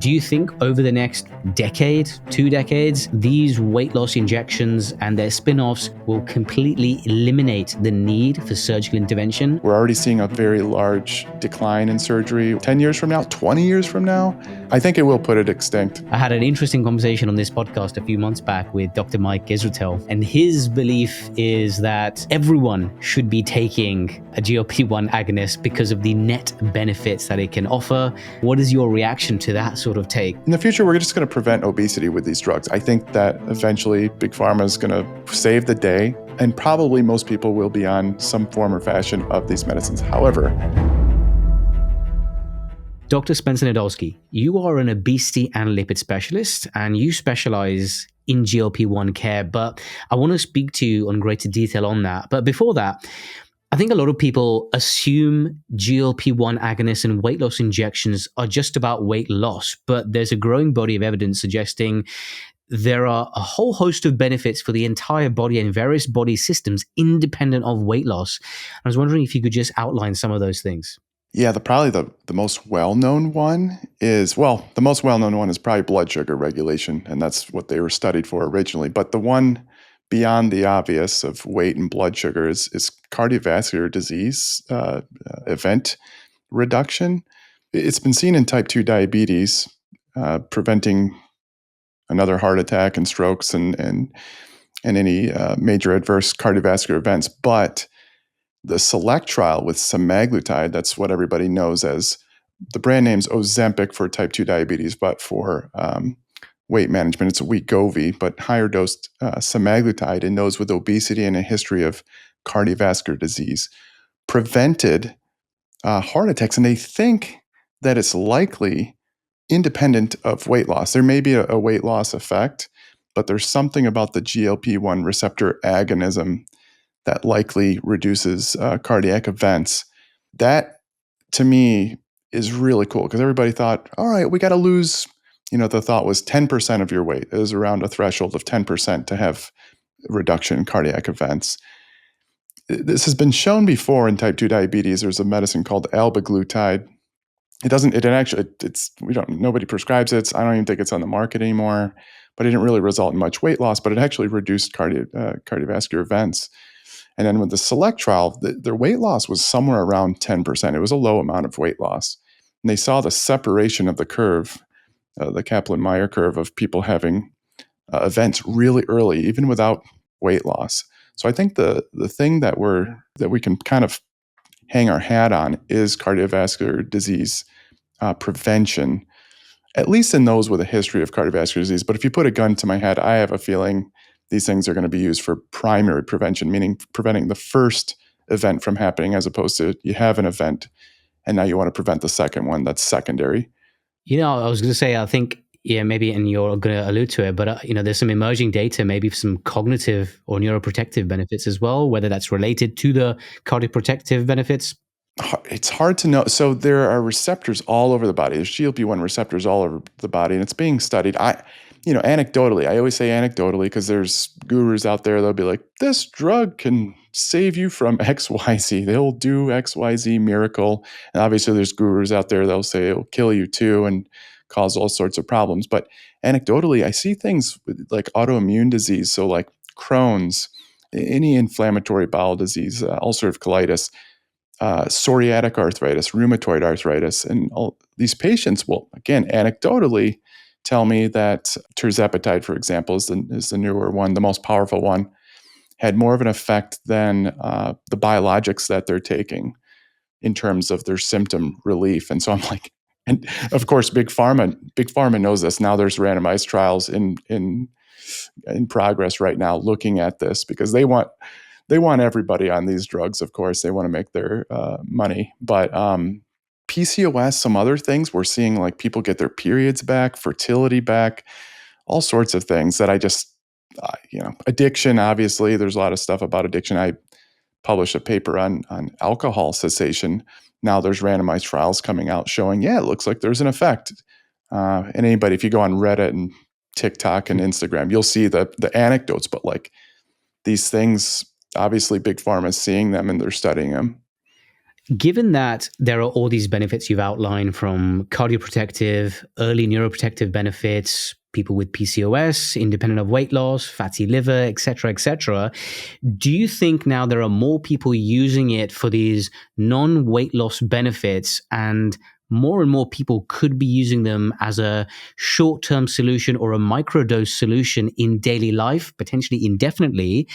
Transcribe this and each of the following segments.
Do you think over the next decade, 2 decades, these weight loss injections and their spin-offs will completely eliminate the need for surgical intervention? We're already seeing a very large decline in surgery. 10 years from now, 20 years from now, I think it will put it extinct. I had an interesting conversation on this podcast a few months back with Dr. Mike Israetel, and his belief is that everyone should be taking a GLP-1 agonist because of the net benefits that it can offer. What is your reaction to that sort of take? In the future, we're just going to prevent obesity with these drugs. I think that eventually Big Pharma is going to save the day, and probably most people will be on some form or fashion of these medicines. However, Dr. Spencer Nadolsky, you are an obesity and lipid specialist, and you specialize in GLP-1 care, but I want to speak to you on greater detail on that. But before that, I think a lot of people assume GLP-1 agonists and weight loss injections are just about weight loss, but there's a growing body of evidence suggesting there are a whole host of benefits for the entire body and various body systems independent of weight loss. I was wondering if you could just outline some of those things. yeah, probably the most well-known one is, the most well-known one is probably blood sugar regulation, and that's what they were studied for originally. But the one beyond the obvious of weight and blood sugar is cardiovascular disease event reduction. It's been seen in type 2 diabetes, preventing another heart attack and strokes and any major adverse cardiovascular events. But the SELECT trial with semaglutide, that's what everybody knows as, the brand name's Ozempic for type 2 diabetes, but for weight management, it's a Wegovy, but higher dosed semaglutide in those with obesity and a history of cardiovascular disease prevented heart attacks. And they think that it's likely independent of weight loss. There may be a weight loss effect, but there's something about the GLP-1 receptor agonism that likely reduces cardiac events. That, to me, is really cool because everybody thought, all right, we got to lose, the thought was 10% of your weight. It was around a threshold of 10% to have reduction in cardiac events. This has been shown before in type 2 diabetes. There's a medicine called albiglutide. Nobody prescribes it. I don't even think it's on the market anymore, but it didn't really result in much weight loss, but it actually reduced cardiovascular events. And then with the SELECT trial, their weight loss was somewhere around 10%. It was a low amount of weight loss. And they saw the separation of the curve, the Kaplan-Meier curve of people having events really early, even without weight loss. So I think the thing that we can kind of hang our hat on is cardiovascular disease prevention, at least in those with a history of cardiovascular disease. But if you put a gun to my head, I have a feeling these things are going to be used for primary prevention, meaning preventing the first event from happening, as opposed to you have an event and now you want to prevent the second one that's secondary. I was going to say, I think, maybe, and you're going to allude to it, but, there's some emerging data, maybe some cognitive or neuroprotective benefits as well, whether that's related to the cardioprotective benefits. It's hard to know. So there are receptors all over the body. There's GLP-1 receptors all over the body, and it's being studied. Anecdotally, I always say anecdotally because there's gurus out there, they'll be like, this drug can save you from XYZ. They'll do XYZ miracle. And obviously there's gurus out there, they'll say it'll kill you too and cause all sorts of problems. But anecdotally, I see things with like autoimmune disease. So like Crohn's, any inflammatory bowel disease, ulcerative colitis, psoriatic arthritis, rheumatoid arthritis. And all these patients will, again, anecdotally tell me that tirzepatide, for example, is the newer one, the most powerful one, had more of an effect than the biologics that they're taking in terms of their symptom relief. And so I'm like, and of course, Big Pharma knows this. Now there's randomized trials in progress right now looking at this because they want everybody on these drugs. Of course, they want to make their money, but PCOS, some other things, we're seeing like people get their periods back, fertility back, all sorts of things that I just, addiction, obviously, there's a lot of stuff about addiction. I published a paper on alcohol cessation. Now there's randomized trials coming out showing, it looks like there's an effect. And anybody, if you go on Reddit and TikTok and Instagram, you'll see the anecdotes, but like these things, obviously Big Pharma is seeing them and they're studying them. Given that there are all these benefits you've outlined, from cardioprotective, early neuroprotective benefits, people with PCOS, independent of weight loss, fatty liver, etc., do you think now there are more people using it for these non-weight loss benefits, and more people could be using them as a short-term solution or a microdose solution in daily life, potentially indefinitely?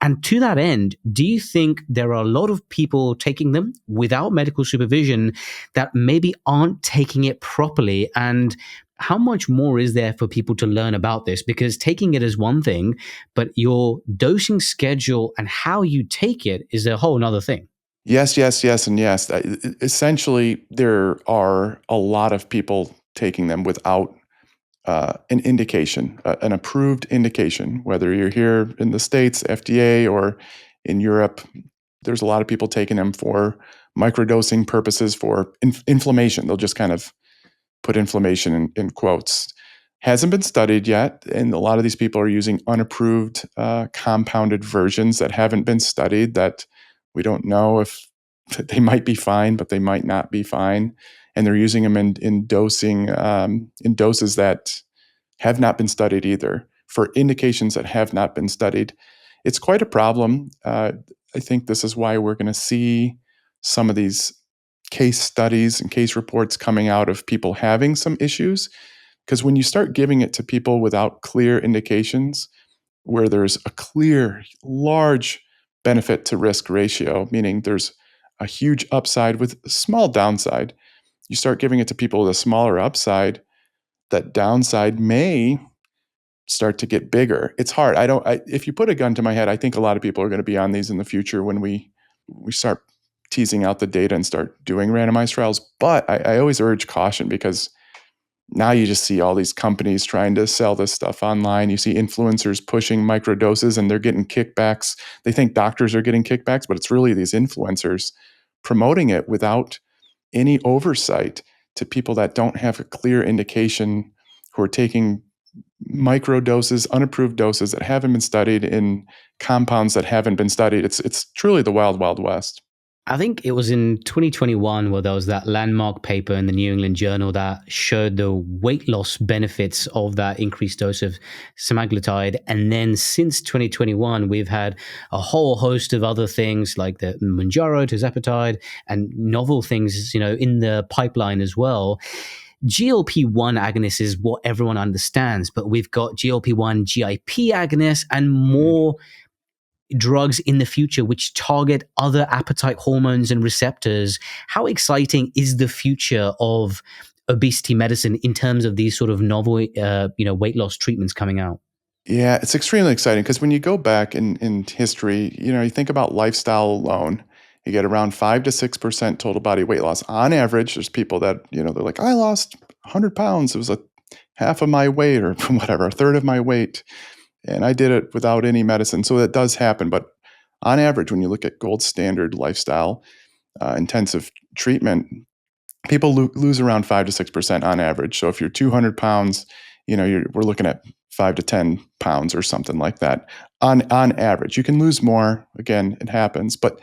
And to that end, do you think there are a lot of people taking them without medical supervision that maybe aren't taking it properly? And how much more is there for people to learn about this? Because taking it is one thing, but your dosing schedule and how you take it is a whole nother thing. Yes, yes, yes, and yes. Essentially, there are a lot of people taking them without an indication, an approved indication, whether you're here in the States, FDA, or in Europe. There's a lot of people taking them for microdosing purposes for inflammation. They'll just kind of put inflammation in quotes. Hasn't been studied yet, and a lot of these people are using unapproved compounded versions that haven't been studied, that we don't know if they might be fine, but they might not be fine. And they're using them in dosing in doses that have not been studied either, for indications that have not been studied. It's quite a problem. I think this is why we're going to see some of these case studies and case reports coming out of people having some issues. Because when you start giving it to people without clear indications, where there's a clear, large benefit to risk ratio, meaning there's a huge upside with a small downside, you start giving it to people with a smaller upside, that downside may start to get bigger. It's hard. If you put a gun to my head, I think a lot of people are going to be on these in the future when we start teasing out the data and start doing randomized trials. But I always urge caution, because now you just see all these companies trying to sell this stuff online. You see influencers pushing microdoses and they're getting kickbacks. They think doctors are getting kickbacks, but it's really these influencers promoting it without any oversight to people that don't have a clear indication, who are taking micro doses, unapproved doses that haven't been studied in compounds that haven't been studied. It's truly the wild, wild west. I think it was in 2021 where there was that landmark paper in the New England Journal that showed the weight loss benefits of that increased dose of semaglutide. And then since 2021, we've had a whole host of other things like the Mounjaro, tirzepatide, and novel things, in the pipeline as well. GLP-1 agonist is what everyone understands, but we've got GLP-1 GIP agonists and more drugs in the future which target other appetite hormones and receptors. How exciting is the future of obesity medicine in terms of these sort of novel, weight loss treatments coming out? Yeah, it's extremely exciting, because when you go back in history, you think about lifestyle alone, you get around 5 to 6% total body weight loss. On average, there's people that, they're like, I lost 100 pounds. It was a half of my weight, or whatever, a third of my weight. And I did it without any medicine. So that does happen. But on average, when you look at gold standard lifestyle, intensive treatment, people lose around 5 to 6% on average. So if you're 200 pounds, we're looking at 5 to 10 pounds or something like that on average. You can lose more. Again, it happens. But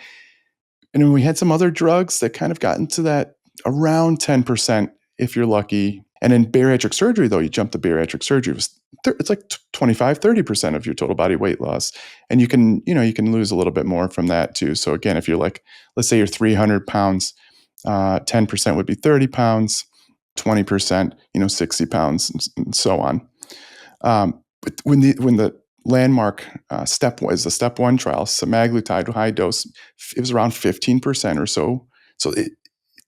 we had some other drugs that kind of got into that around 10% if you're lucky. And in bariatric surgery, though, you jump to bariatric surgery, it's like 25, 30% of your total body weight loss. And you can lose a little bit more from that too. So again, if you're like, let's say you're 300 pounds, 10% would be 30 pounds, 20%, 60 pounds, and so on. But when the landmark step was the step one trial, semaglutide high dose, it was around 15% or so. So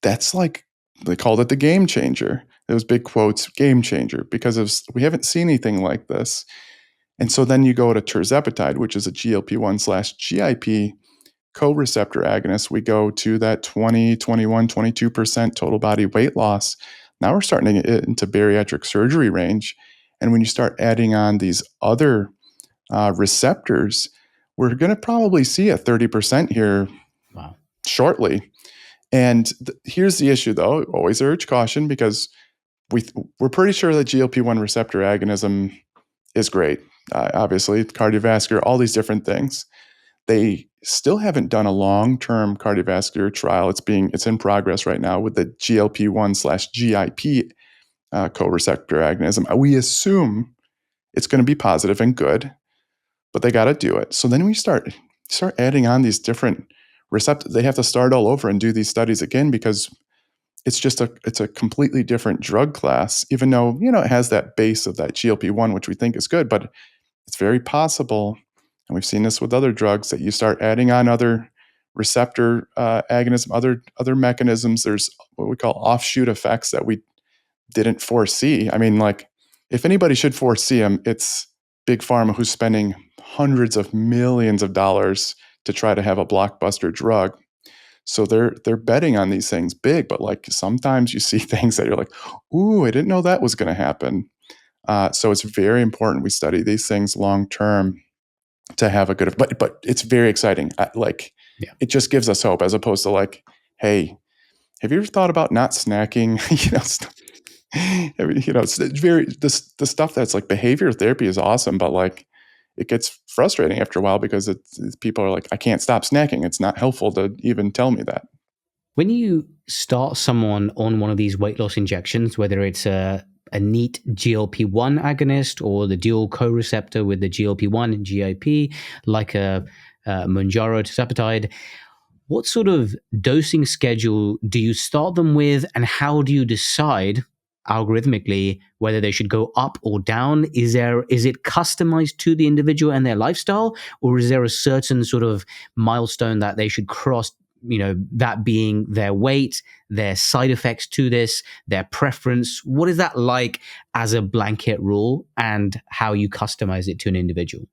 that's like, they called it the game changer. Those big quotes, game changer, because we haven't seen anything like this. And so then you go to tirzepatide, which is a GLP-1/GIP co-receptor agonist. We go to that 20, 21, 22% total body weight loss. Now we're starting to get into bariatric surgery range. And when you start adding on these other receptors, we're going to probably see a 30% here. Wow. Shortly. And here's the issue, though. Always urge caution, because we're pretty sure that GLP-1 receptor agonism is great. Obviously, cardiovascular, all these different things. They still haven't done a long-term cardiovascular trial. It's in progress right now with the GLP-1/GIP co-receptor agonism. We assume it's going to be positive and good, but they got to do it. So then we start adding on these different receptors. They have to start all over and do these studies again because it's a completely different drug class, even though, it has that base of that GLP-1, which we think is good, but it's very possible, and we've seen this with other drugs, that you start adding on other receptor agonism, other mechanisms. There's what we call offshoot effects that we didn't foresee. I mean, like, if anybody should foresee them, it's Big Pharma, who's spending hundreds of millions of dollars to try to have a blockbuster drug. So they're betting on these things big, but like sometimes you see things that you're like, ooh, I didn't know that was going to happen. So it's very important we study these things long term to have a good. But it's very exciting. It just gives us hope, as opposed to like, hey, have you ever thought about not snacking? It's very the stuff that's like behavioral therapy is awesome, but like it gets frustrating after a while because people are like, I can't stop snacking. It's not helpful to even tell me that. When you start someone on one of these weight loss injections, whether it's a neat GLP-1 agonist or the dual co-receptor with the GLP-1 and GIP, like a Mounjaro tirzepatide, what sort of dosing schedule do you start them with, and how do you decide algorithmically whether they should go up or down? Is it customized to the individual and their lifestyle, or is there a certain sort of milestone that they should cross, that being their weight, their side effects to this, their preference? What is that like as a blanket rule, and how you customize it to an individual?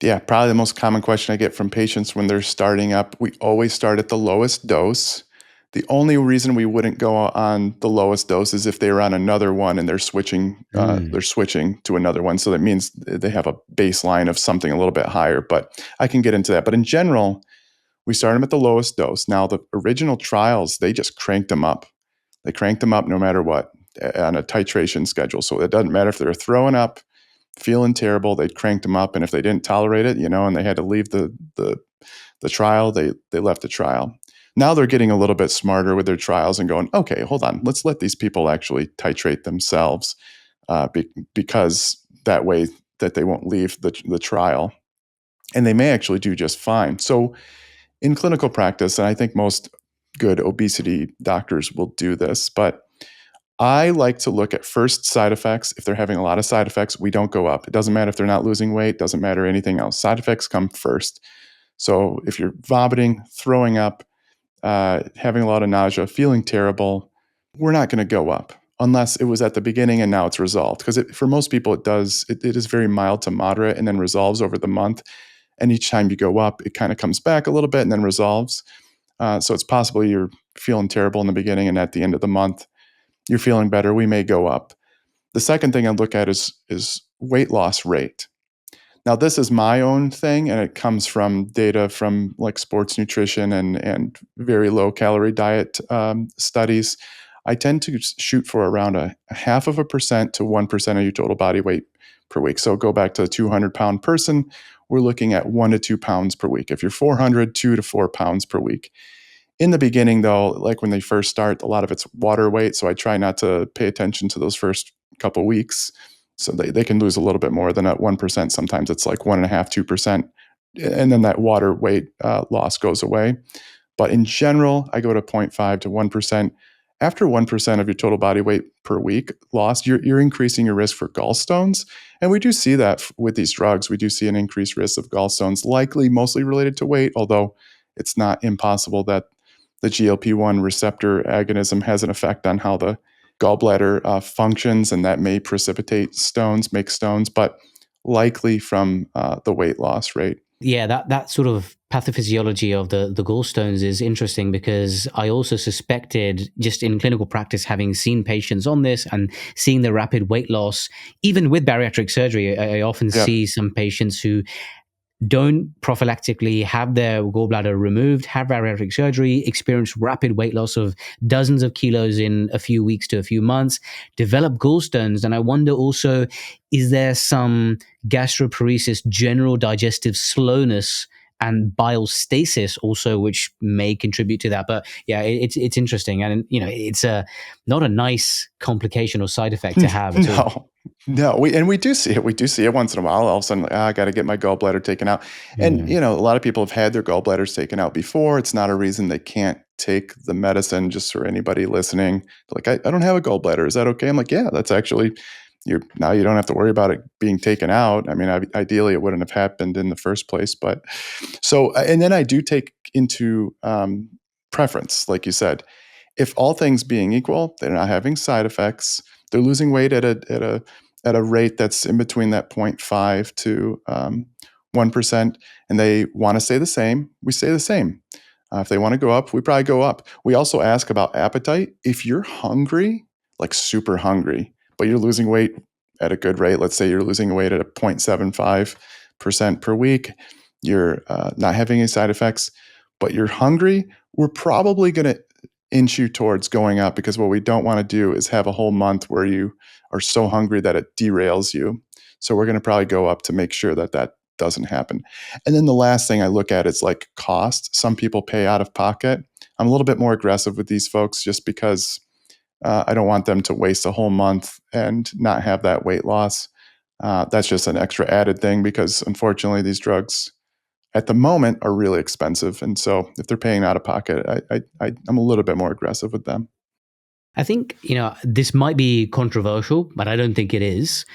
Yeah, probably the most common question I get from patients when they're starting up, we always start at the lowest dose. The only reason we wouldn't go on the lowest dose is if they were on another one and they're switching to another one. So that means they have a baseline of something a little bit higher, but I can get into that. But in general, we start them at the lowest dose. Now, the original trials, they just cranked them up. They cranked them up no matter what on a titration schedule. So it doesn't matter if they're throwing up, feeling terrible, they cranked them up, and if they didn't tolerate it, and they had to leave the trial, they left the trial. Now they're getting a little bit smarter with their trials and going, okay, hold on, let's let these people actually titrate themselves, because that way that they won't leave the trial, and they may actually do just fine. So in clinical practice, and I think most good obesity doctors will do this, but I like to look at first side effects. If they're having a lot of side effects, we don't go up. It doesn't matter if they're not losing weight, doesn't matter anything else. Side effects come first. So if you're vomiting, throwing up, having a lot of nausea, feeling terrible, we're not going to go up unless it was at the beginning and now it's resolved. Because for most people, it is very mild to moderate and then resolves over the month. And each time you go up, it kind of comes back a little bit and then resolves. So it's possible you're feeling terrible in the beginning, and at the end of the month, you're feeling better, we may go up. The second thing I look at is weight loss rate. Now, this is my own thing, and it comes from data from like sports nutrition and very low calorie diet studies. I tend to shoot for around a 0.5% to 1% of your total body weight per week. So go back to a 200-pound person, we're looking at 1 to 2 pounds per week. If you're 400, 2 to 4 pounds per week. In the beginning, though, like when they first start, a lot of it's water weight. So I try not to pay attention to those first couple weeks. So they can lose a little bit more than at 1%. Sometimes it's like 1.5%, 2%. And then that water weight loss goes away. But in general, I go to 0.5 to 1%. After 1% of your total body weight per week lost, you're increasing your risk for gallstones. And we do see that with these drugs. We do see an increased risk of gallstones, likely mostly related to weight, although it's not impossible that the GLP-1 receptor agonism has an effect on how the gallbladder functions, and that may precipitate stones, make stones, but likely from the weight loss rate. Yeah, that sort of pathophysiology of the gallstones is interesting, because I also suspected, just in clinical practice, having seen patients on this and seeing the rapid weight loss, even with bariatric surgery, I often see some patients who don't prophylactically have their gallbladder removed, have bariatric surgery, experience rapid weight loss of dozens of kilos in a few weeks to a few months, develop gallstones. And I wonder also, is there some gastroparesis, general digestive slowness and bile stasis also, which may contribute to that. But yeah, it's interesting, and it's not a nice complication or side effect to have at all. No, no. We do see it. We do see it once in a while. All of a sudden, like, I got to get my gallbladder taken out. And Yeah. a lot of people have had their gallbladders taken out before. It's not a reason they can't take the medicine. Just for anybody listening, like, I don't have a gallbladder. Is that okay? I'm like, yeah, that's actually now you don't have to worry about it being taken out. I mean, ideally, it wouldn't have happened in the first place. But so, and then I do take into preference, like you said, if all things being equal, they're not having side effects. They're losing weight at a rate that's in between that 0.5 to 1%, and they want to stay the same. We stay the same. If they want to go up, we probably go up. We also ask about appetite. If you're hungry, like super hungry, but you're losing weight at a good rate, let's say you're losing weight at a 0.75% per week, you're not having any side effects, but you're hungry, we're probably going to inch you towards going up, because what we don't want to do is have a whole month where you are so hungry that it derails you. So we're going to probably go up to make sure that that doesn't happen. And then the last thing I look at is like cost. Some people pay out of pocket. I'm a little bit more aggressive with these folks just because I don't want them to waste a whole month and not have that weight loss. That's just an extra added thing, because unfortunately these drugs at the moment are really expensive. And so if they're paying out of pocket, I'm a little bit more aggressive with them. I think, this might be controversial, but I don't think it is.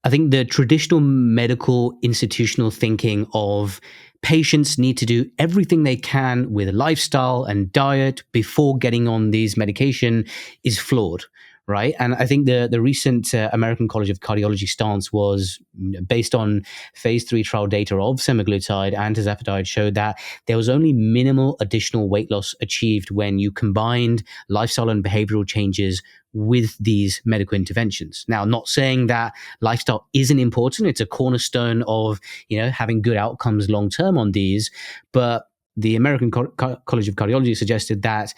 I think the traditional medical institutional thinking of patients need to do everything they can with lifestyle and diet before getting on these medication is flawed, right? And I think the recent American College of Cardiology stance was based on phase 3 trial data of semaglutide and tirzepatide showed that there was only minimal additional weight loss achieved when you combined lifestyle and behavioral changes with these medical interventions. Now, not saying that lifestyle isn't important. It's a cornerstone of, having good outcomes long term on these. But the American College of Cardiology suggested that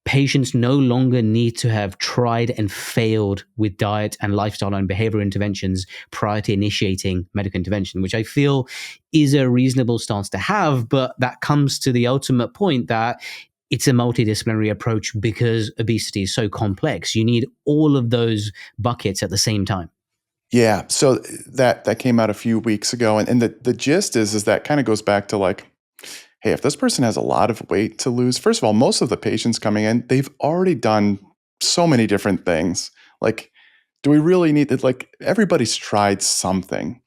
patients no longer need to have tried and failed with diet and lifestyle and behavioral interventions prior to initiating medical intervention, which I feel is a reasonable stance to have. But that comes to the ultimate point that it's a multidisciplinary approach because obesity is so complex. You need all of those buckets at the same time. Yeah. So that came out a few weeks ago. And the gist is that kind of goes back to like, hey, if this person has a lot of weight to lose, first of all, most of the patients coming in, they've already done so many different things. Like, do we really need it? Like, everybody's tried something.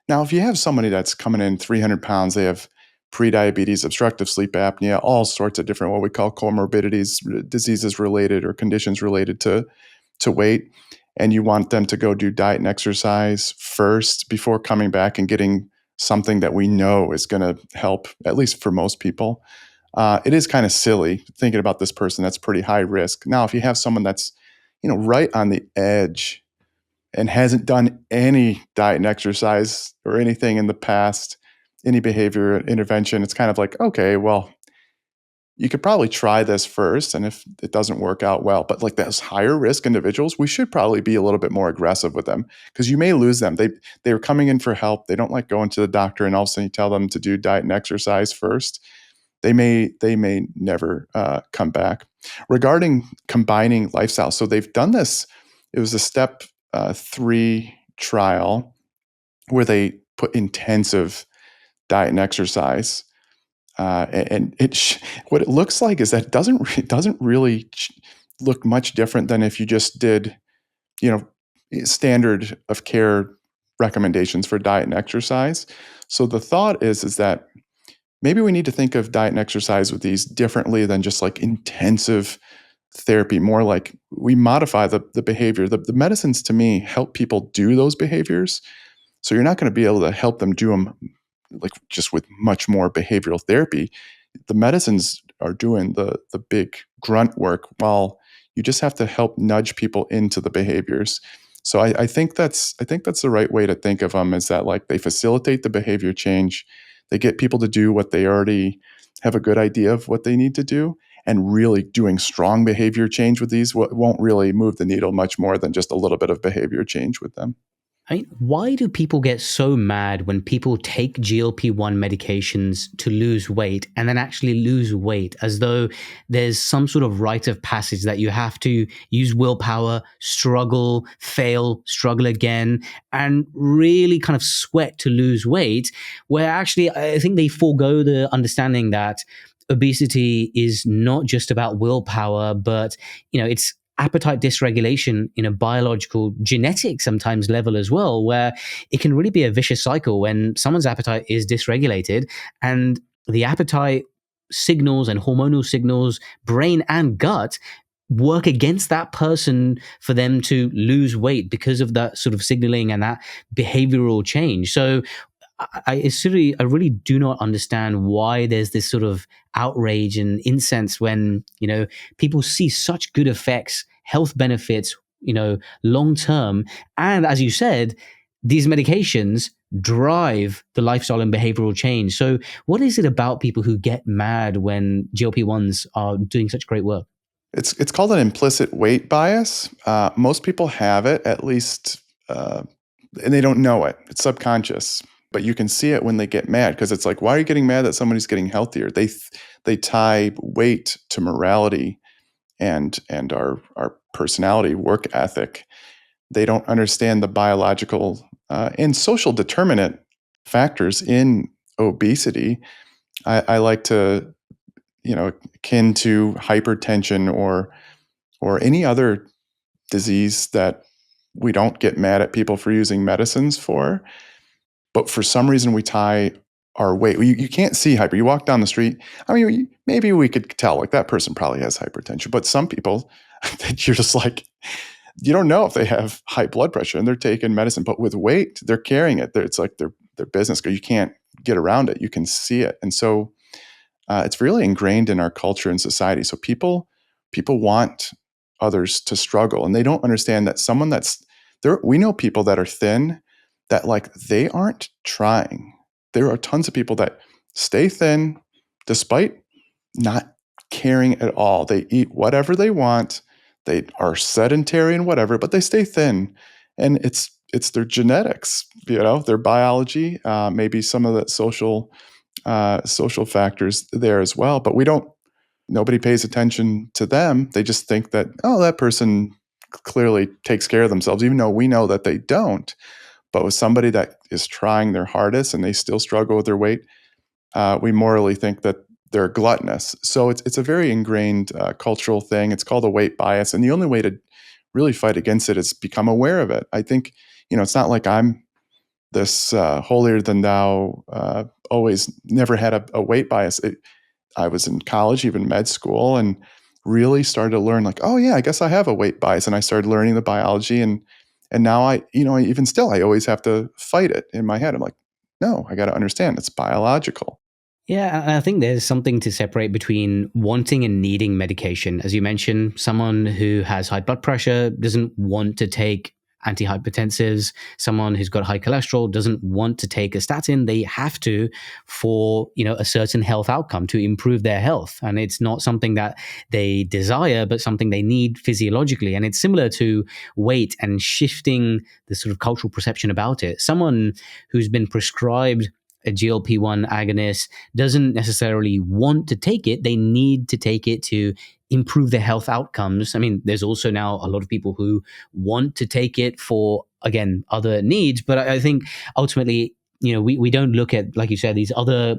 Now, if you have somebody that's coming in 300 pounds, they have prediabetes, obstructive sleep apnea, all sorts of different what we call comorbidities, diseases related or conditions related to weight, and you want them to go do diet and exercise first before coming back and getting something that we know is going to help, at least for most people. It is kind of silly thinking about this person that's pretty high risk. Now, if you have someone that's, right on the edge and hasn't done any diet and exercise or anything in the past, any behavior intervention, it's kind of like, okay, well, you could probably try this first. And if it doesn't work out well, but like those higher risk individuals, we should probably be a little bit more aggressive with them, because you may lose them. They were coming in for help. They don't like going to the doctor and all of a sudden you tell them to do diet and exercise first. They may never come back. Regarding combining lifestyle, so they've done this. It was a step 3 trial where they put intensive diet and exercise. And what it looks like is that it doesn't really look much different than if you just did, you know, standard of care recommendations for diet and exercise. So the thought is that maybe we need to think of diet and exercise with these differently than just like intensive therapy, more like we modify the behavior. The medicines to me help people do those behaviors. So you're not going to be able to help them do them like just with much more behavioral therapy. The medicines are doing the big grunt work, while you just have to help nudge people into the behaviors. So I think that's the right way to think of them, is that like they facilitate the behavior change, they get people to do what they already have a good idea of what they need to do, and really doing strong behavior change with these won't really move the needle much more than just a little bit of behavior change with them. I mean, why do people get so mad when people take GLP-1 medications to lose weight and then actually lose weight as though there's some sort of rite of passage that you have to use willpower, struggle, fail, struggle again, and really kind of sweat to lose weight, where actually I think they forego the understanding that obesity is not just about willpower, but it's appetite dysregulation in a biological genetic sometimes level as well, where it can really be a vicious cycle when someone's appetite is dysregulated and the appetite signals and hormonal signals, brain and gut, work against that person for them to lose weight because of that sort of signaling and that behavioral change. So I really do not understand why there's this sort of outrage and incense when people see such good effects, health benefits, long term, and as you said, these medications drive the lifestyle and behavioral change. So, what is it about people who get mad when GLP-1s are doing such great work? It's called an implicit weight bias. Most people have it, at least, and they don't know it. It's subconscious, but you can see it when they get mad because it's like, why are you getting mad that somebody's getting healthier? They tie weight to morality and our personality, work ethic. They don't understand the biological and social determinant factors in obesity. I like to, akin to hypertension or any other disease that we don't get mad at people for using medicines for, but for some reason we tie our weight. You can't see hyper. You walk down the street. I mean, maybe we could tell like that person probably has hypertension, but some people that you're just like, you don't know if they have high blood pressure and they're taking medicine, but with weight, they're carrying it. It's like their business. You can't get around it. You can see it, and so it's really ingrained in our culture and society. So people want others to struggle, and they don't understand that someone that's there. We know people that are thin that like they aren't trying. There are tons of people that stay thin despite not caring at all. They eat whatever they want. They are sedentary and whatever, but they stay thin, and it's their genetics, their biology, maybe some of the social factors there as well. But nobody pays attention to them. They just think that, oh, that person clearly takes care of themselves, even though we know that they don't. But with somebody that is trying their hardest and they still struggle with their weight, we morally think that they're gluttonous. So it's a very ingrained cultural thing. It's called a weight bias. And the only way to really fight against it is become aware of it. I think, it's not like I'm this holier than thou, always never had a weight bias. I was in college, even med school, and really started to learn like, oh yeah, I guess I have a weight bias. And I started learning the biology, and now even still, I always have to fight it in my head. I'm like, no, I got to understand it's biological. Yeah, and I think there's something to separate between wanting and needing medication. As you mentioned, someone who has high blood pressure doesn't want to take antihypertensives. Someone who's got high cholesterol doesn't want to take a statin. They have to for, a certain health outcome to improve their health. And it's not something that they desire, but something they need physiologically. And it's similar to weight and shifting the sort of cultural perception about it. Someone who's been prescribed a GLP-1 agonist doesn't necessarily want to take it. They need to take it to improve their health outcomes. I mean, there's also now a lot of people who want to take it for, again, other needs. But I think ultimately, we don't look at, like you said, these other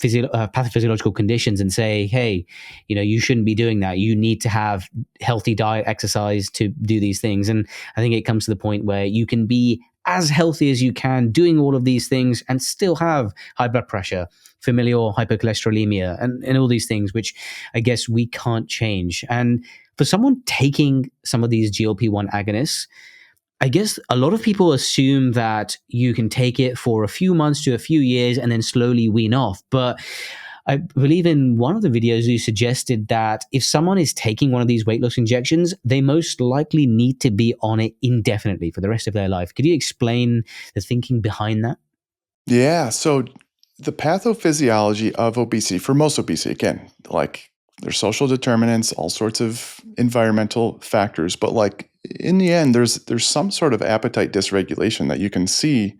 pathophysiological conditions and say, hey, you shouldn't be doing that. You need to have healthy diet, exercise to do these things. And I think it comes to the point where you can be as healthy as you can doing all of these things and still have high blood pressure, familial hypercholesterolemia, and all these things, which I guess we can't change. And for someone taking some of these GLP-1 agonists, I guess a lot of people assume that you can take it for a few months to a few years and then slowly wean off. But I believe in one of the videos you suggested that if someone is taking one of these weight loss injections, they most likely need to be on it indefinitely for the rest of their life. Could you explain the thinking behind that? Yeah. So the pathophysiology of obesity, for most obesity, again, like There's social determinants, all sorts of environmental factors, but like in the end, there's some sort of appetite dysregulation that you can see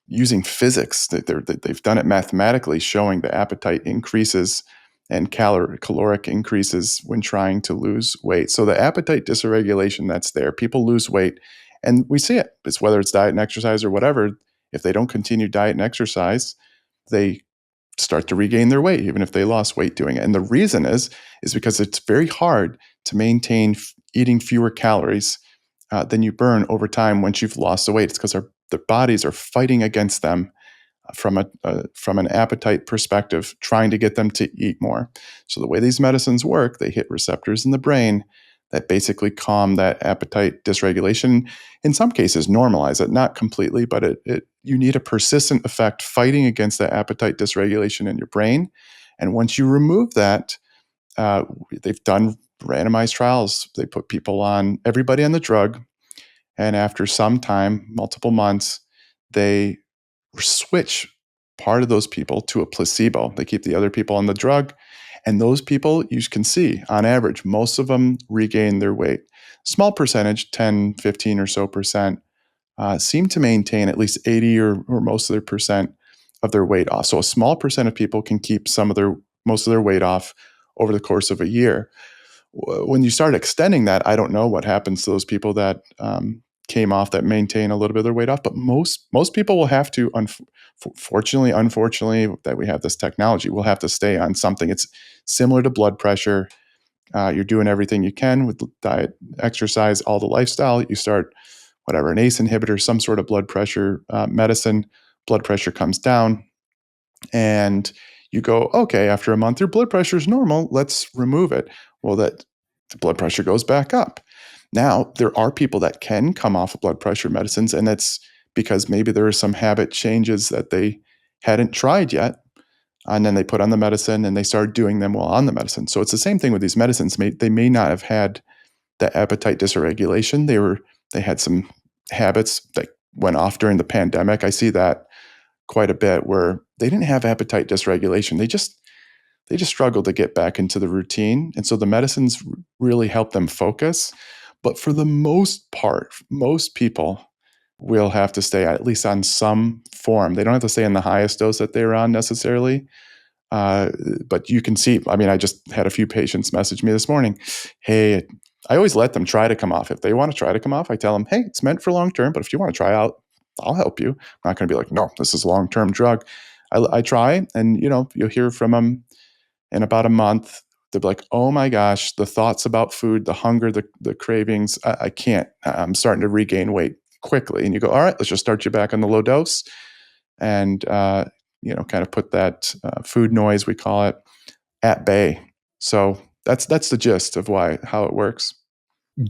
using physics. They've done it mathematically, showing the appetite increases and caloric increases when trying to lose weight. So the appetite dysregulation that's there, people lose weight, and we see it. It's whether it's diet and exercise or whatever. If they don't continue diet and exercise, they start to regain their weight, even if they lost weight doing it. And the reason is because it's very hard to maintain eating fewer calories than you burn over time once you've lost the weight. It's because the bodies are fighting against them from an appetite perspective, trying to get them to eat more. So the way these medicines work, they hit receptors in the brain that basically calm that appetite dysregulation. In some cases, normalize it, not completely, but you need a persistent effect fighting against that appetite dysregulation in your brain. And once you remove that, they've done randomized trials. They put everybody on the drug, and after some time, multiple months, they switch part of those people to a placebo. They keep the other people on the drug. And those people, you can see, on average, most of them regain their weight. Small percentage, 10, 15 or so percent, seem to maintain at least 80 or most of their percent of their weight off. So a small percent of people can keep most of their weight off over the course of a year. When you start extending that, I don't know what happens to those people that came off, that maintain a little bit of their weight off. But most people will have to, unfortunately, that we have this technology, will have to stay on something. It's similar to blood pressure. You're doing everything you can with diet, exercise, all the lifestyle. You start whatever, an ACE inhibitor, some sort of blood pressure medicine. Blood pressure comes down, and you go, okay, after a month, your blood pressure is normal. Let's remove it. Well, the blood pressure goes back up. Now, there are people that can come off of blood pressure medicines, and that's because maybe there are some habit changes that they hadn't tried yet. And then they put on the medicine and they started doing them while on the medicine. So it's the same thing with these medicines. They may not have had the appetite dysregulation. They had some habits that went off during the pandemic. I see that quite a bit, where they didn't have appetite dysregulation. They just struggled to get back into the routine. And so the medicines really help them focus. But for the most part, most people will have to stay at least on some form. They don't have to stay on the highest dose that they were on necessarily. But you can see, I mean, I just had a few patients message me this morning. Hey, I always let them try to come off. If they want to try to come off, I tell them, hey, it's meant for long term, but if you want to try out, I'll help you. I'm not going to be like, no, this is a long-term drug. I try, and you'll hear from them in about a month. They'll be like, oh my gosh, the thoughts about food, the hunger, the cravings, I can't. I'm starting to regain weight quickly. And you go, all right, let's just start you back on the low dose, and kind of put that food noise, we call it, at bay. So that's the gist of how it works.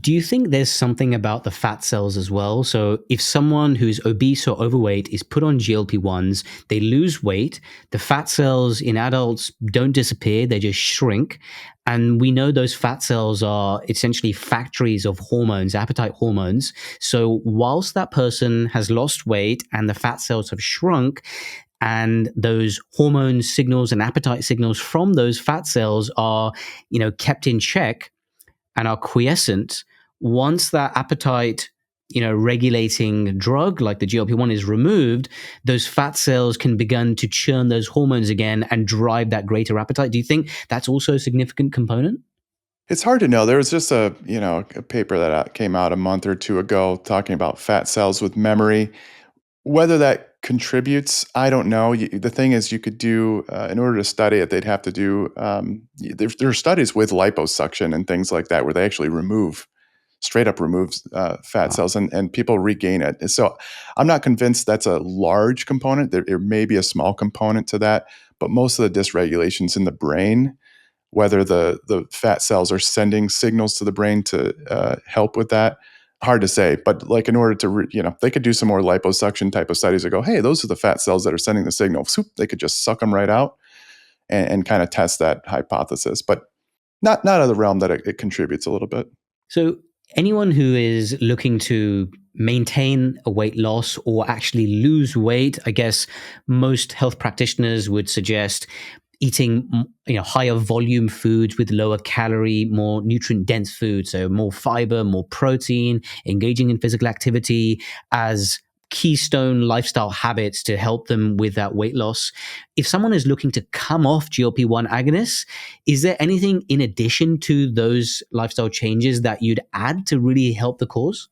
Do you think there's something about the fat cells as well? So if someone who's obese or overweight is put on GLP-1s, they lose weight, the fat cells in adults don't disappear, they just shrink. And we know those fat cells are essentially factories of hormones, appetite hormones. So whilst that person has lost weight and the fat cells have shrunk, and those hormone signals and appetite signals from those fat cells are, kept in check and are quiescent, once that appetite, regulating drug like the GLP-1 is removed, those fat cells can begin to churn those hormones again and drive that greater appetite. Do you think that's also a significant component? It's hard to know. There was just a paper that came out a month or two ago talking about fat cells with memory. Whether that contributes, I don't know. The thing is, you could do, in order to study it, they'd have to do, there are studies with liposuction and things like that, where they actually straight up removes fat cells, and people regain it. So I'm not convinced that's a large component. There may be a small component to that, but most of the dysregulations in the brain, whether the fat cells are sending signals to the brain to help with that, hard to say. But like, in order to, they could do some more liposuction type of studies that go, hey, those are the fat cells that are sending the signal. Swoop, they could just suck them right out and kind of test that hypothesis. But not out of the realm that it contributes a little bit. So anyone who is looking to maintain a weight loss or actually lose weight, I guess most health practitioners would suggest eating higher volume foods with lower calorie, more nutrient dense food, so more fiber, more protein, engaging in physical activity as keystone lifestyle habits to help them with that weight loss. If someone is looking to come off GLP-1 agonists, is there anything in addition to those lifestyle changes that you'd add to really help the cause?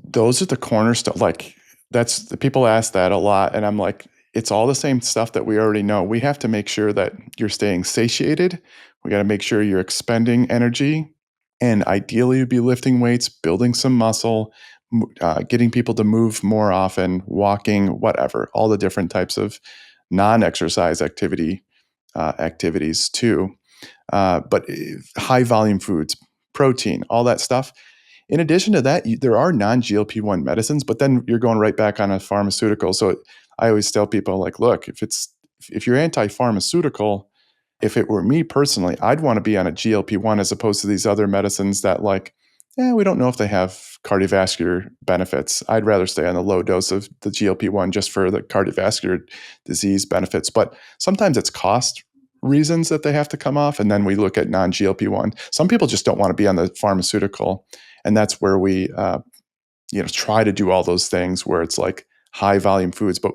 Those are the cornerstone. Like, that's the people ask that a lot, and I'm like, it's all the same stuff that we already know. We have to make sure that you're staying satiated. We got to make sure you're expending energy, and ideally, you'd be lifting weights, building some muscle, getting people to move more often, walking, whatever, all the different types of non-exercise activities too. But high volume foods, protein, all that stuff. In addition to that, there are non-GLP-1 medicines, but then you're going right back on a pharmaceutical. So I always tell people, like, look, if you're anti-pharmaceutical, if it were me personally, I'd want to be on a GLP-1 as opposed to these other medicines that, like, we don't know if they have cardiovascular benefits. I'd rather stay on the low dose of the GLP-1 just for the cardiovascular disease benefits. But sometimes it's cost reasons that they have to come off, and then we look at non-GLP-1. Some people just don't want to be on the pharmaceutical, and that's where we try to do all those things where it's like high volume foods. But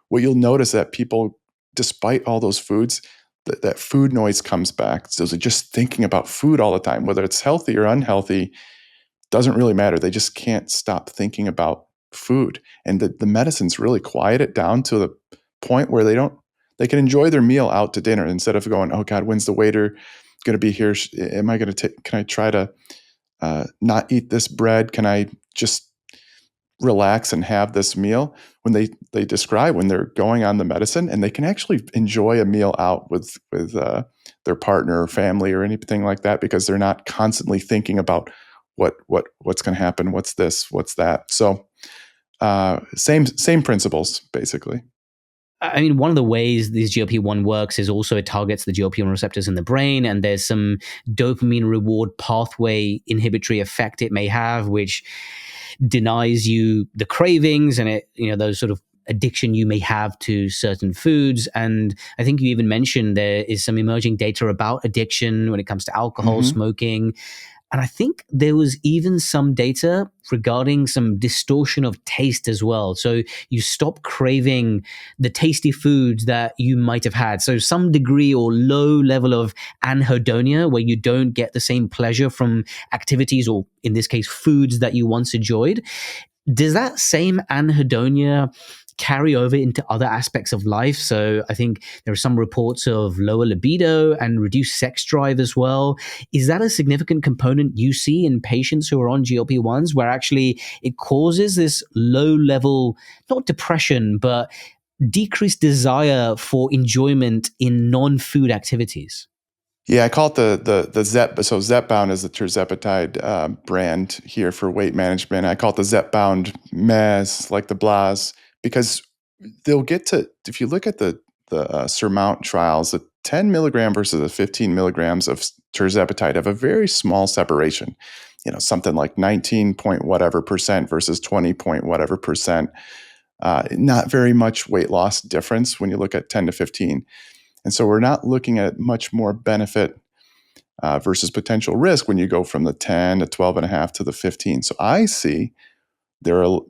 what you'll notice that people, despite all those foods, that food noise comes back. So they're just thinking about food all the time, whether it's healthy or unhealthy, doesn't really matter. They just can't stop thinking about food. And the medicines really quiet it down to the point where they can enjoy their meal out to dinner instead of going, oh God, when's the waiter going to be here? Can I try to not eat this bread? Can I just relax and have this meal? When they describe when they're going on the medicine, and they can actually enjoy a meal out with their partner or family or anything like that, because they're not constantly thinking about what's going to happen, what's this, what's that. So same principles basically. I mean, one of the ways this GLP-1 works is also it targets the GLP-1 receptors in the brain, and there's some dopamine reward pathway inhibitory effect it may have, which denies you the cravings and those sort of addiction you may have to certain foods. And I think you even mentioned there is some emerging data about addiction when it comes to alcohol, smoking. And I think there was even some data regarding some distortion of taste as well. So you stop craving the tasty foods that you might have had. So some degree or low level of anhedonia, where you don't get the same pleasure from activities, or in this case, foods that you once enjoyed. Does that same anhedonia carry over into other aspects of life? So I think there are some reports of lower libido and reduced sex drive as well. Is that a significant component you see in patients who are on GLP-1s, where actually it causes this low level, not depression, but decreased desire for enjoyment in non-food activities? Yeah, I call it the Zep. So Zepbound is the tirzepatide brand here for weight management. I call it the Zepbound Mez, like the Blas, because they'll get to, if you look at the Surmount trials, the 10 milligram versus the 15 milligrams of tirzepatide have a very small separation. Something like 19 point whatever percent versus 20 point whatever percent. Not very much weight loss difference when you look at 10 to 15. And so we're not looking at much more benefit versus potential risk when you go from the 10 to 12 and a half to the 15. So I see there are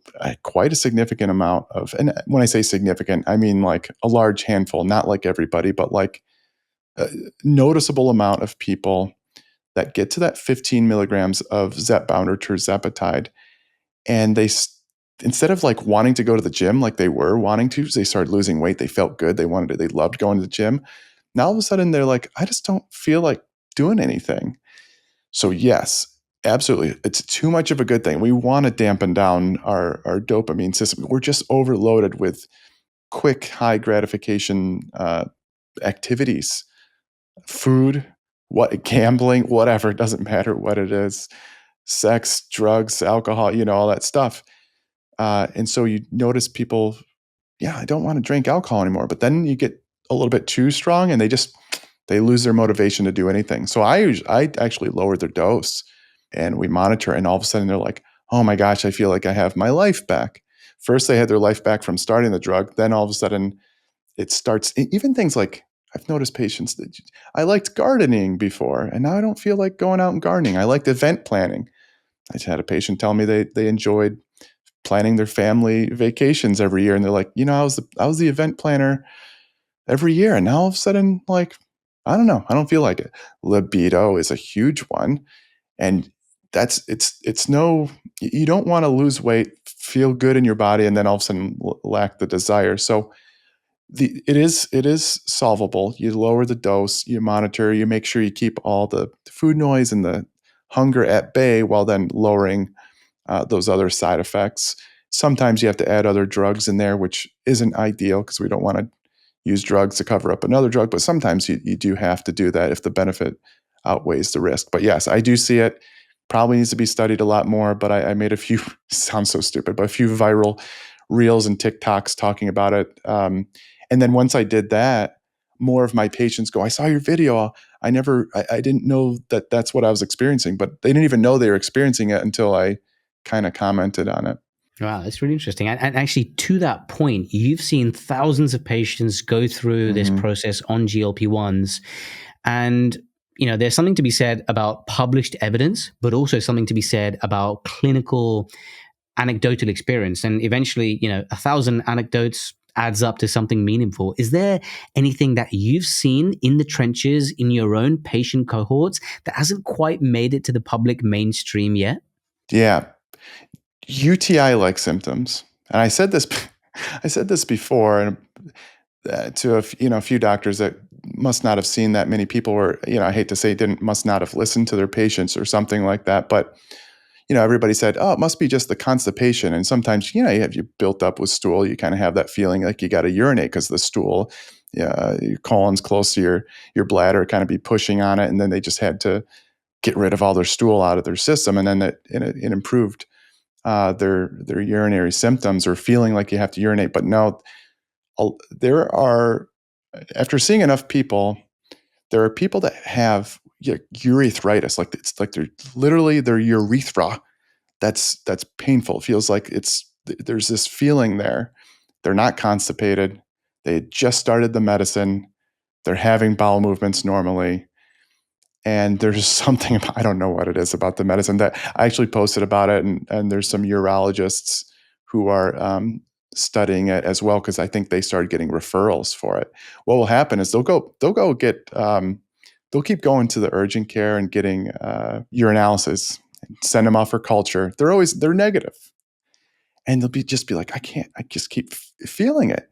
quite a significant amount of, and when I say significant, I mean like a large handful, not like everybody, but like a noticeable amount of people that get to that 15 milligrams of Zepbound or tirzepatide, and instead of like wanting to go to the gym like they were wanting to, they started losing weight. They felt good. They wanted it. They loved going to the gym. Now all of a sudden they're like, I just don't feel like doing anything. So yes, absolutely. It's too much of a good thing. We want to dampen down our dopamine system. We're just overloaded with quick, high gratification activities, food, gambling, whatever. It doesn't matter what it is, sex, drugs, alcohol, all that stuff. And so you notice people, I don't want to drink alcohol anymore. But then you get a little bit too strong, and they lose their motivation to do anything. So I actually lower their dose, and we monitor, and all of a sudden they're like, oh my gosh, I feel like I have my life back. First they had their life back from starting the drug. Then all of a sudden it starts, even things like, I've noticed patients that I liked gardening before, and now I don't feel like going out and gardening. I liked event planning. I just had a patient tell me they enjoyed planning their family vacations every year, and they're like, I was the event planner every year, and now all of a sudden, like, I don't know, I don't feel like it. Libido is a huge one, and it's no, you don't want to lose weight, feel good in your body, and then all of a sudden lack the desire. So it is solvable. You lower the dose, you monitor, you make sure you keep all the food noise and the hunger at bay while then lowering those other side effects. Sometimes you have to add other drugs in there, which isn't ideal because we don't want to use drugs to cover up another drug. But sometimes you do have to do that if the benefit outweighs the risk. But yes, I do see it. Probably needs to be studied a lot more. But I made a few, sounds so stupid, but a few viral reels and TikToks talking about it. And then once I did that, more of my patients go, I saw your video. I didn't know that that's what I was experiencing, but they didn't even know they were experiencing it until I kind of commented on it. Wow, that's really interesting. And actually, to that point, you've seen thousands of patients go through this process on GLP-1s. And, there's something to be said about published evidence, but also something to be said about clinical anecdotal experience. And eventually, 1,000 anecdotes adds up to something meaningful. Is there anything that you've seen in the trenches in your own patient cohorts that hasn't quite made it to the public mainstream yet? Yeah. UTI-like symptoms. And I said this, I said this before, and to a few doctors that must not have seen that many people, or I hate to say, must not have listened to their patients or something like that. But everybody said, "Oh, it must be just the constipation." And sometimes, you built up with stool, you kind of have that feeling like you got to urinate because the stool, your colon's close to your bladder, kind of be pushing on it, and then they just had to get rid of all their stool out of their system, and then it improved their urinary symptoms or feeling like you have to urinate. But no, there are, after seeing enough people, there are people that have urethritis, like it's like they're literally their urethra. That's painful. It feels like there's this feeling there. They're not constipated. They had just started the medicine. They're having bowel movements normally. And there's something about, I don't know what it is about the medicine, that I actually posted about it. And there's some urologists who are studying it as well, because I think they started getting referrals for it. What will happen is they'll go get, they'll keep going to the urgent care and getting urinalysis, send them off for culture. They're negative. And they'll just be like, I just keep feeling it.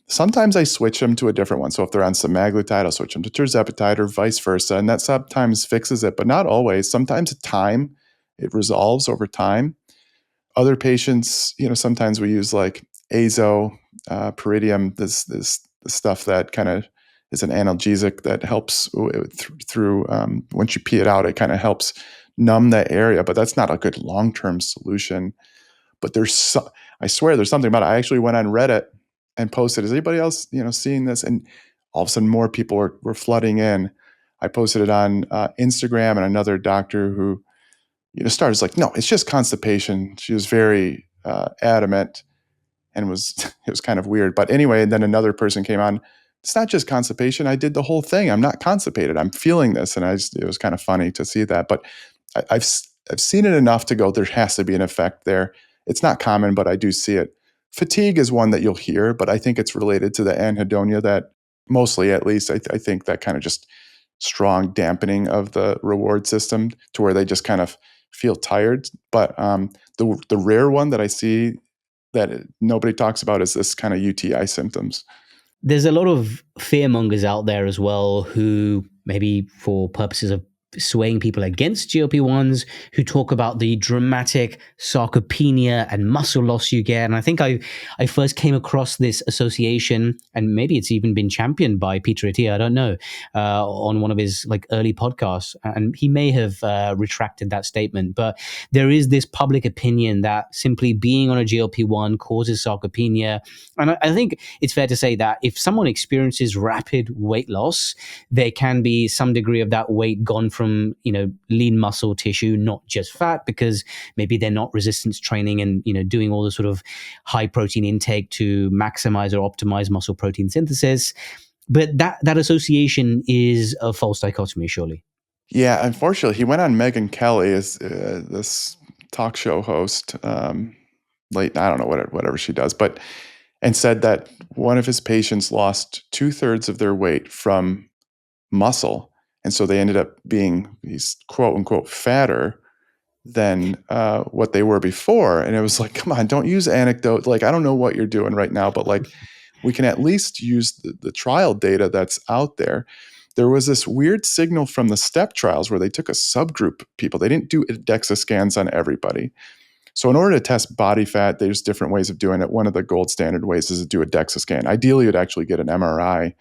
Sometimes I switch them to a different one. So if they're on semaglutide, I'll switch them to tirzepatide or vice versa. And that sometimes fixes it, but not always. Sometimes it resolves over time. Other patients, sometimes we use like pyridium, this stuff that kind of is an analgesic that helps through once you pee it out, it kind of helps numb that area. But that's not a good long-term solution. But I swear there's something about it. I actually went on Reddit and posted, is anybody else, seeing this? And all of a sudden more people were flooding in. I posted it on Instagram, and another doctor who, started like, no, it's just constipation. She was very adamant, and it was kind of weird. But anyway, and then another person came on. It's not just constipation. I did the whole thing. I'm not constipated. I'm feeling this. And it was kind of funny to see that. But I've seen it enough to go, there has to be an effect there. It's not common, but I do see it. Fatigue is one that you'll hear, but I think it's related to the anhedonia, that mostly, at least, I think that kind of just strong dampening of the reward system to where they just kind of feel tired. But the rare one that I see that nobody talks about is this kind of UTI symptoms. There's a lot of fearmongers out there as well who, maybe for purposes of swaying people against GLP-1s, who talk about the dramatic sarcopenia and muscle loss you get. And I think I first came across this association, and maybe it's even been championed by Peter Attia, I don't know, on one of his like early podcasts. And he may have retracted that statement. But there is this public opinion that simply being on a GLP-1 causes sarcopenia. And I think it's fair to say that if someone experiences rapid weight loss, there can be some degree of that weight gone from lean muscle tissue, not just fat, because maybe they're not resistance training and doing all the sort of high protein intake to maximize or optimize muscle protein synthesis. But that association is a false dichotomy, surely. Yeah, unfortunately, he went on Megyn Kelly as this talk show host, late, I don't know, whatever she does, but and said that one of his patients lost 2/3 of their weight from muscle, and so they ended up being these quote unquote fatter than what they were before. And it was like, come on, don't use anecdote. Like, I don't know what you're doing right now, but like, we can at least use the trial data that's out there. There was this weird signal from the STEP trials where they took a subgroup of people. They didn't do DEXA scans on everybody. So in order to test body fat, there's different ways of doing it. One of the gold standard ways is to do a DEXA scan. Ideally, you'd actually get an MRI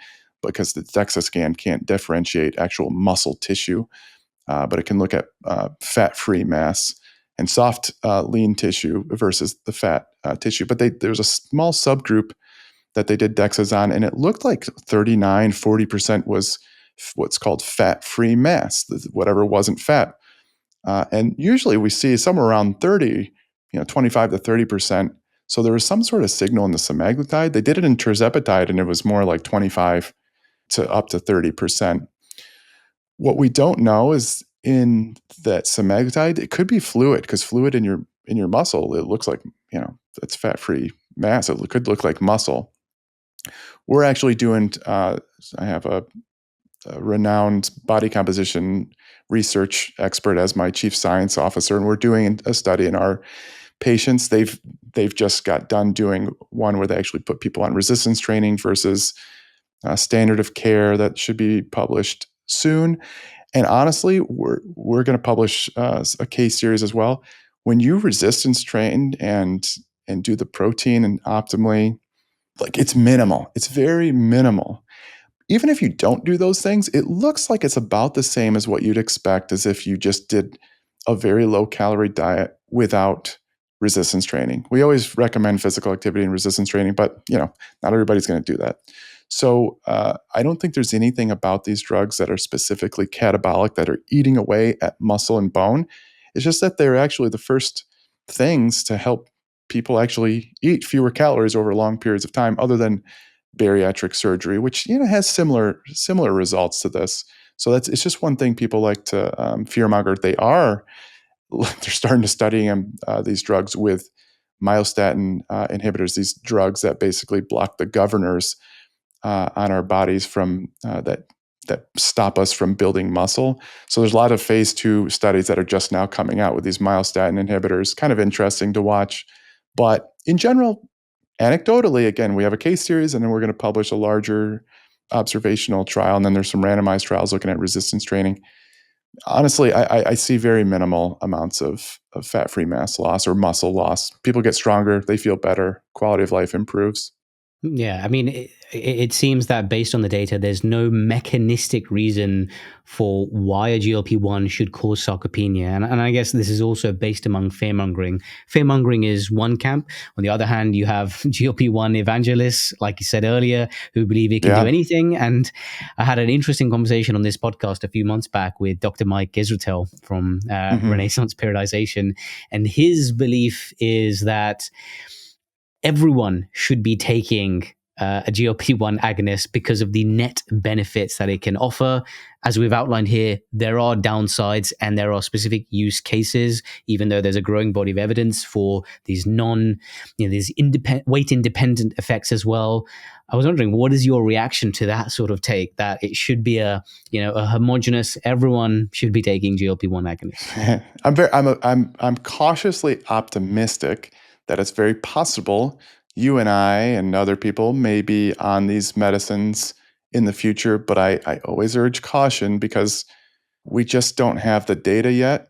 because the DEXA scan can't differentiate actual muscle tissue, but it can look at fat-free mass and soft lean tissue versus the fat tissue. But there's a small subgroup that they did DEXAs on, and it looked like 39, 40% was what's called fat-free mass, whatever wasn't fat. And usually we see somewhere around 30, 25 to 30%. So there was some sort of signal in the semaglutide. They did it in tirzepatide, and it was more like 25 to up to 30%. What we don't know is in that semaglutide, it could be fluid, because fluid in your muscle, it looks like, that's fat-free mass. It could look like muscle. We're actually doing, I have a renowned body composition research expert as my chief science officer, and we're doing a study in our patients. They've just got done doing one where they actually put people on resistance training versus standard of care that should be published soon. And honestly, we're going to publish a case series as well. When you resistance train and do the protein and optimally, like, it's minimal. It's very minimal. Even if you don't do those things, it looks like it's about the same as what you'd expect as if you just did a very low calorie diet without resistance training. We always recommend physical activity and resistance training, but not everybody's going to do that. So I don't think there's anything about these drugs that are specifically catabolic, that are eating away at muscle and bone. It's just that they're actually the first things to help people actually eat fewer calories over long periods of time, other than bariatric surgery, which has similar results to this. So it's just one thing people like to fearmonger. They're starting to study these drugs with myostatin inhibitors, these drugs that basically block the governors on our bodies from that stop us from building muscle. So there's a lot of phase 2 studies that are just now coming out with these myostatin inhibitors. Kind of interesting to watch. But in general, anecdotally, again, we have a case series, and then we're going to publish a larger observational trial, and then there's some randomized trials looking at resistance training. Honestly, I see very minimal amounts of fat-free mass loss or muscle loss. People get stronger, they feel better, quality of life improves. Yeah, I mean, it seems that based on the data, there's no mechanistic reason for why a GLP-1 should cause sarcopenia. And I guess this is also based among fear-mongering. Fear-mongering is one camp. On the other hand, you have GLP-1 evangelists, like you said earlier, who believe it can do anything. And I had an interesting conversation on this podcast a few months back with Dr. Mike Israetel from Renaissance Periodization. And his belief is that everyone should be taking a GLP-1 agonist because of the net benefits that it can offer. As we've outlined here, there are downsides and there are specific use cases, even though there's a growing body of evidence for these weight independent effects as well. I was wondering, what is your reaction to that sort of take, that it should be a homogenous, everyone should be taking GLP-1 agonists? I'm cautiously optimistic that it's very possible you and I and other people may be on these medicines in the future, but I always urge caution because we just don't have the data yet.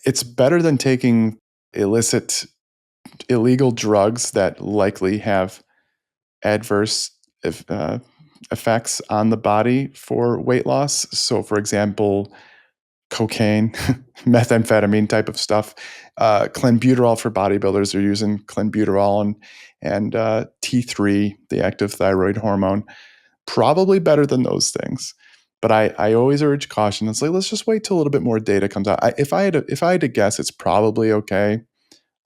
It's better than taking illegal drugs that likely have adverse effects on the body for weight loss. So, for example, cocaine, methamphetamine type of stuff. Clenbuterol for bodybuilders are using clenbuterol and T3, the active thyroid hormone. Probably better than those things. But I always urge caution. It's like, let's just wait till a little bit more data comes out. If I had to guess, it's probably okay.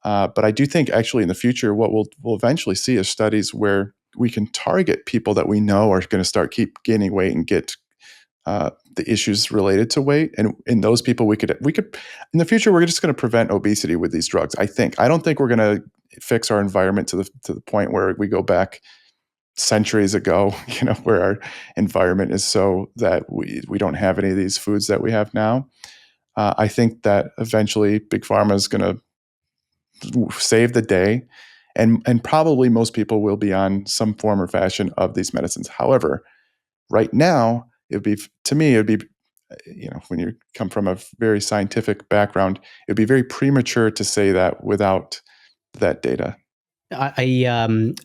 But I do think actually in the future, what we'll eventually see is studies where we can target people that we know are going to start keep gaining weight and get the issues related to weight. And in those people, we could in the future, we're just going to prevent obesity with these drugs. I don't think we're going to fix our environment to the point where we go back centuries ago, where our environment is so that we don't have any of these foods that we have now. I think that eventually Big Pharma is going to save the day, and probably most people will be on some form or fashion of these medicines. However, right now, it'd be when you come from a very scientific background, it'd be very premature to say that without that data.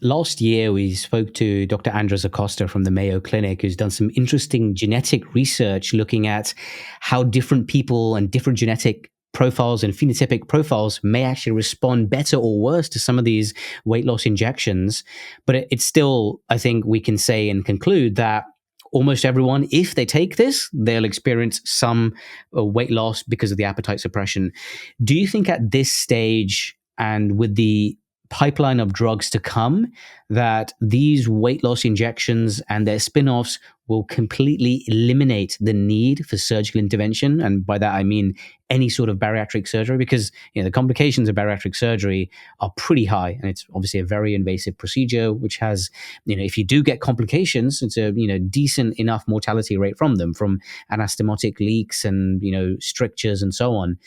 Last year we spoke to Dr. Andres Acosta from the Mayo Clinic, who's done some interesting genetic research looking at how different people and different genetic profiles and phenotypic profiles may actually respond better or worse to some of these weight loss injections. But it's still, I think we can say and conclude that almost everyone, if they take this, they'll experience some weight loss because of the appetite suppression. Do you think at this stage, and with the pipeline of drugs to come, that these weight loss injections and their spin-offs will completely eliminate the need for surgical intervention? And by that I mean any sort of bariatric surgery, because the complications of bariatric surgery are pretty high, and it's obviously a very invasive procedure which has, if you do get complications, it's a decent enough mortality rate from them, from anastomotic leaks and strictures and so on.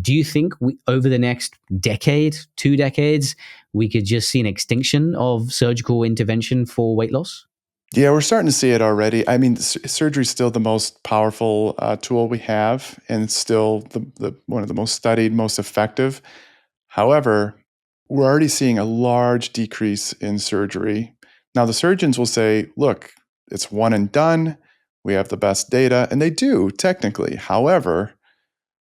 Do you think over the next decade, 2 decades, we could just see an extinction of surgical intervention for weight loss? Yeah, we're starting to see it already. I mean, surgery is still the most powerful tool we have, and it's still the one of the most studied, most effective. However, we're already seeing a large decrease in surgery. Now, the surgeons will say, look, it's one and done. We have the best data, and they do technically. However,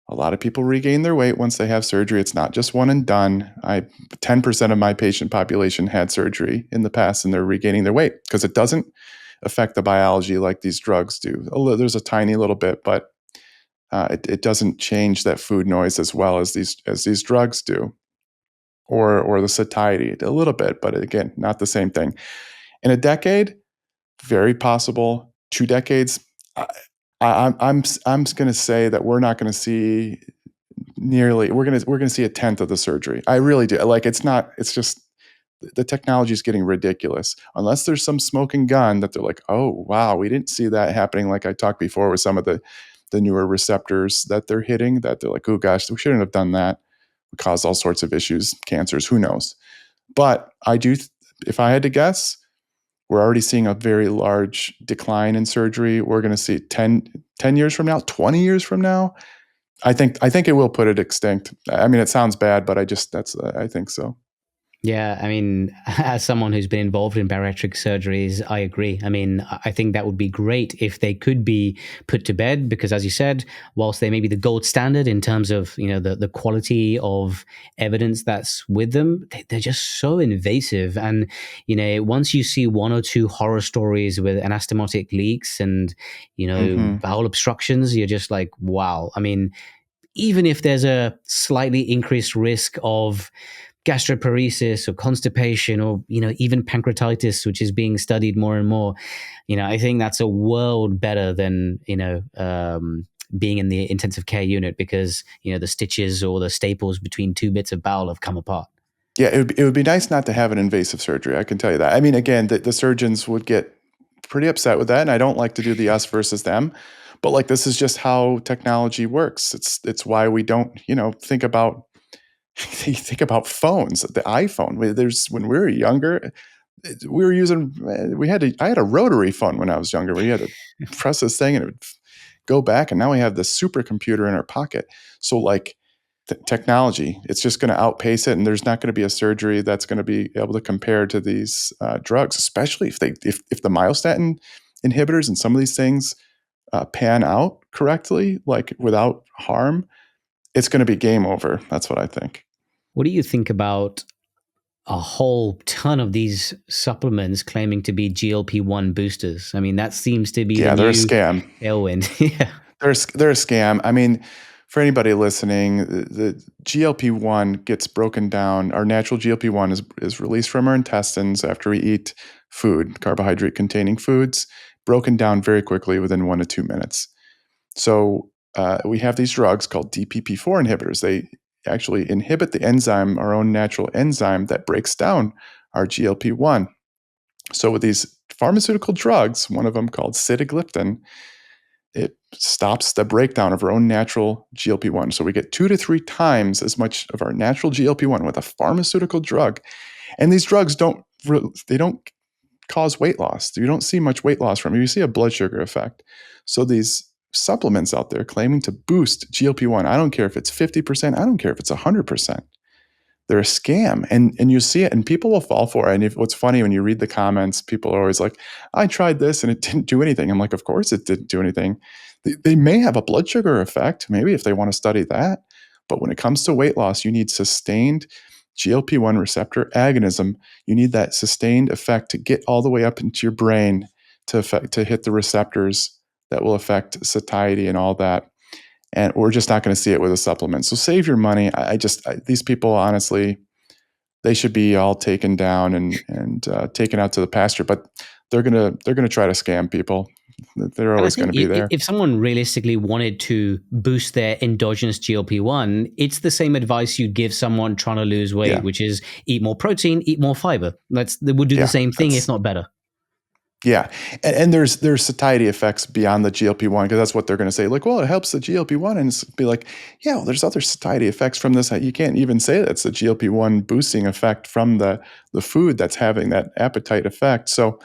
a lot of people regain their weight once they have surgery. It's not just one and done. 10% of my patient population had surgery in the past, and they're regaining their weight because it doesn't affect the biology like these drugs do. There's a tiny little bit, but it doesn't change that food noise as well as these drugs do, or the satiety a little bit, but again, not the same thing. In a decade, very possible. 2 decades, I'm going to say that we're not going to see nearly. We're going to see a tenth of the surgery. I really do. It's just the technology is getting ridiculous. Unless there's some smoking gun that they're like, oh wow, we didn't see that happening. Like I talked before with some of the newer receptors that they're hitting, that they're like, oh gosh, we shouldn't have done that. It caused all sorts of issues, cancers, who knows? But I do. If I had to guess, we're already seeing a very large decline in surgery. We're going to see 10 years from now, 20 years from now. I think it will put it extinct. I mean, it sounds bad, but I think so. Yeah, I mean, as someone who's been involved in bariatric surgeries, I agree. I mean, I think that would be great if they could be put to bed, because as you said, whilst they may be the gold standard in terms of, the quality of evidence that's with them, they're just so invasive. And, once you see one or two horror stories with anastomotic leaks and, bowel obstructions, you're just like, wow. I mean, even if there's a slightly increased risk of gastroparesis or constipation or even pancreatitis, which is being studied more and more, I think that's a world better than being in the intensive care unit because the stitches or the staples between two bits of bowel have come apart. Yeah, it would be nice not to have an invasive surgery. I can tell you that. I mean, again, the surgeons would get pretty upset with that, and I don't like to do the us versus them. But like, this is just how technology works. It's why we don't think about phones, the iPhone. When we were younger, we were using. I had a rotary phone when I was younger, where you had to press this thing and it would go back. And now we have the supercomputer in our pocket. So like, technology, it's just going to outpace it, and there's not going to be a surgery that's going to be able to compare to these drugs, especially if the myostatin inhibitors and some of these things pan out correctly, like without harm. It's going to be game over. That's what I think. What do you think about a whole ton of these supplements claiming to be GLP-1 boosters? I mean, that seems to be the they're a new scam. tailwind. Yeah. They're a scam. I mean, for anybody listening, the GLP-1 gets broken down. Our natural GLP-1 is released from our intestines after we eat food, carbohydrate containing foods, broken down very quickly within 1 to 2 minutes. So we have these drugs called DPP-4 inhibitors. They actually inhibit the enzyme, our own natural enzyme that breaks down our GLP-1. So with these pharmaceutical drugs, one of them called sitagliptin, it stops the breakdown of our own natural GLP-1. So we get 2 to 3 times as much of our natural GLP-1 with a pharmaceutical drug. And these drugs don't cause weight loss. You don't see much weight loss from them. You see a blood sugar effect. So these supplements out there claiming to boost GLP-1, I don't care if it's 50%, I don't care if it's 100%. They're a scam, and you see it, and people will fall for it. And what's funny, when you read the comments, people are always like, I tried this and it didn't do anything. I'm like, of course it didn't do anything. They may have a blood sugar effect, maybe, if they want to study that. But when it comes to weight loss, you need sustained GLP-1 receptor agonism. You need that sustained effect to get all the way up into your brain to hit the receptors that will affect satiety and all that. And we're just not going to see it with a supplement. So save your money. These people, honestly, they should be all taken down and taken out to the pasture. But they're gonna try to scam people. They're And I always going think to be there. if someone realistically wanted to boost their endogenous GLP-1, it's the same advice you'd give someone trying to lose weight, which is eat more protein, eat more fiber. They would do the same thing, if not better. Yeah. And there's satiety effects beyond the GLP-1, because that's what they're going to say. Like, well, it helps the GLP-1. And it's be like, yeah, well, there's other satiety effects from this. You can't even say that's the GLP-1 boosting effect from the food that's having that appetite effect. So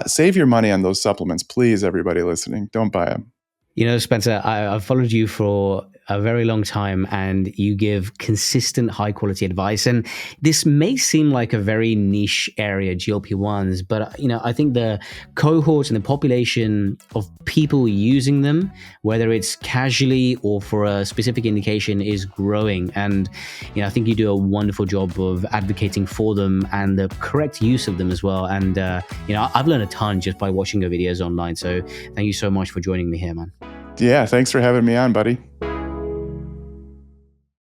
save your money on those supplements, please, everybody listening. Don't buy them. You know, Spencer, I've followed you for a very long time, and you give consistent, high-quality advice. And this may seem like a very niche area, GLP-1s, but I think the cohort and the population of people using them, whether it's casually or for a specific indication, is growing. And I think you do a wonderful job of advocating for them and the correct use of them as well. And I've learned a ton just by watching your videos online. So thank you so much for joining me here, man. Yeah, thanks for having me on, buddy.